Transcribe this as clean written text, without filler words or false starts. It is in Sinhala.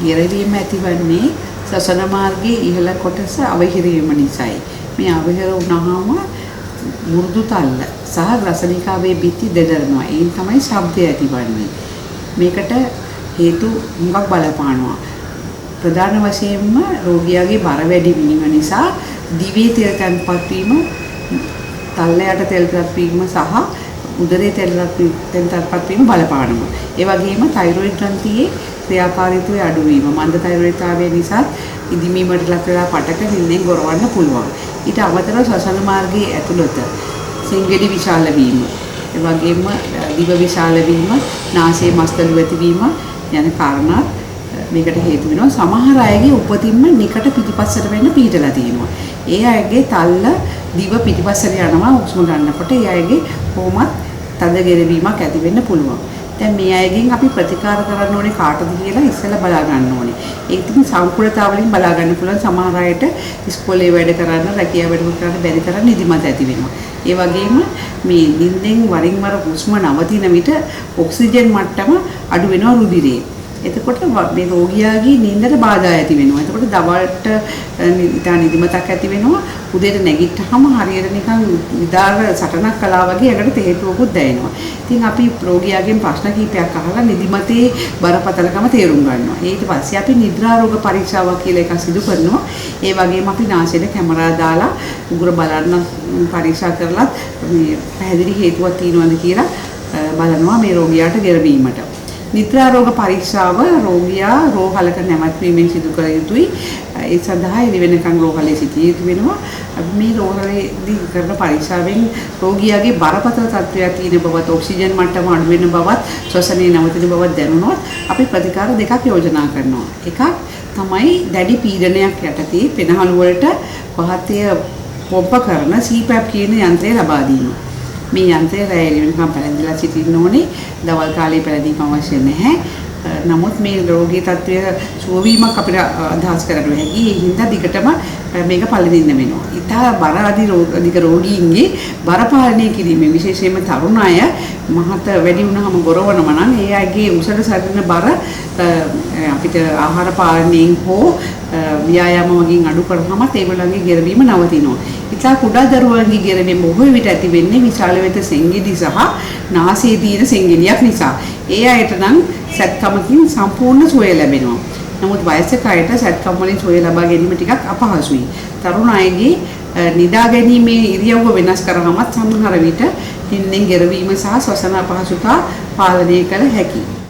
ගෙරවීම ඇතිවන්නේ ශ්වසන මාර්ගයේ ඉහළ කොටස අවහිරවීම නිසායි. මේ අවහිර වුණාම මෘදු තල්ල සහ ග්‍රසනිකාවේ බිත්ති දෙදරනවා. ඒන් තමයි ශබ්දය ඇතිවන්නේ. මේකට හේතු මුගක් බලපානවා. ප්‍රධාන වශයෙන්ම රෝගියාගේ බර වැඩි වීම නිසා දිවේ තෙල් තැන්පත් වීම, තල්ලයට තෙල් තැන්පත් වීම සහ උදරයේ තෙල් තැන්පත් වීම බලපානවා. ඒ වගේම තයිරොයිඩ් ග්‍රන්ථියේ ක්‍රියාකාරීත්වය අඩු වීම, මන්ද තයිරොයිඩ්තාවය නිසා ඉදිමීමට ලක් වෙලා පටක නිින්දෙන් ගොරවන්න පුළුවන්. ඊට අමතරව ශ්වසන මාර්ගයේ ඇතුළත සිංගෙඩි විශාල වීම, ඒ වගේම දිව විශාල වීම, නාසයේ මස්තළු ඇතිවීම යන කාරණා මේකට හේතු වෙනවා. සමහර අයගේ උපතින්ම නිකට පිටිපස්සට වෙන්න පිටලා තියෙනවා. ඒ අයගේ තල්ල දිව පිටිපස්සට යනවා උස්ම ගන්නකොට. ඒ අයගේ කොහොමත් තද ගෙරවීමක් ඇති වෙන්න පුළුවන්. දැන් මේ අයගෙන් අපි ප්‍රතිකාර කරන්න ඕනේ කාටද කියලා ඉස්සෙල්ලා බලා ගන්න ඕනේ. ඒක ඉතින් සම්පූර්ණතාවලින් බලා ගන්න පුළුවන්. සමහර අයට ඉස්කෝලේ වැඩ කරන්න, රැකියාව වැඩ කරන්න බැරි තරම් නිදිමත ඇති වෙනවා. ඒ වගේම මේ නිින්දෙන් වරින් වර හුස්ම නවතින විට ඔක්සිජන් මට්ටම අඩු වෙනවා රුධිරයේ. එතකොට මේ රෝගියාගේ නිින්දට බාධා ඇති වෙනවා. එතකොට දවල්ට ඉතින් නිදිමතක් ඇති වෙනවා. උදේට නැගිට්ටාම හරියට නිකන් විදාර සටනක් කළා වගේ යකට තේටුවකුත් දැනෙනවා. ඉතින් අපි රෝගියාගෙන් ප්‍රශ්න කිහිපයක් අහලා නිදිමතේ බරපතලකම තේරුම් ගන්නවා. ඊට පස්සේ අපි නිද්‍රා රෝග පරීක්ෂාවක් කියලා එකක් සිදු කරනවා. ඒ වගේම අපි නාසයට කැමරා දාලා උගුර බලන්න පරීක්ෂා කරලා මේ පැහැදිලි හේතුවක් තියෙනවද කියලා බලනවා මේ රෝගියාට ගෙරවීමට. නිද්‍රා රෝග පරීක්ෂාව රෝගියා රෝහලක නැවැත්වීමෙන් සිදු කළ යුතුයි. ඒ සඳහා එළි වෙනකන් රෝහලේ සිටිය යුතු වෙනවා. මේ රෝහලේදී කරන පරීක්ෂාවෙන් රෝගියාගේ බරපතල තත්ත්වයක් තියෙන බවත්, ඔක්සිජන් මට්ටම අඩු වෙන බවත්, ශ්වසනයේ නවතින බවත් දැනුනොත් අපි ප්‍රතිකාර දෙකක් යෝජනා කරනවා. එකක් තමයි දැඩි පීඩනයක් යටතේ පෙනහළු වලට වාතය පොම්ප කරන CPAP කියන යන්ත්‍රය ලබා දීම. මේ යන්ත්‍රය රැලි වෙනකම් පැලඳිලා සිටින්න ඕනේ. දවල් කාලේ පැලඳීම අවශ්‍ය නැහැ. නමුත් මේ රෝගී තත්ත්වය සුව වීමක් අපිට අදහස් කරගන්න හැකි. ඒ හින්දා දිගටම මේක පළඳින්න වෙනවා. ඉතා බර අධික රෝගීන්ගේ බර පාලනය කිරීමේ විශේෂයෙන්ම තරුණ අය මහත වැඩි වුණාම ගොරවනම නම් ඒ අයගේ උසට සරින බර අපිට ආහාර පාලනයෙන් හෝ ව්‍යායාම වලින් අඩු කරනමත් ඒගොල්ලන්ගේ ගෙරවීම නවතිනවා. ඉතා කුඩා දරුවන්ගේ ගෙරවීම බොහෝ විට ඇති වෙන්නේ විශාල වෙත සෙංගෙඩි සහ නාසයේ තියෙන සෙංගෙඩියක් නිසා. ඒ අයට නම් සැත්කමකින් සම්පූර්ණ සුවය ලැබෙනවා. නමුත් වයසක අයට සැත්කම් වලින් සුවය ලබා ගැනීම ටිකක් අපහසුයි. තරුණ අයගේ නිදා ගැනීමේ ඉරියව්ව වෙනස් කරනමත් සමහර විට නිින්දෙන් ගෙරවීම සහ ශ්වසන අපහසුතා පාලනය කළ හැකියි.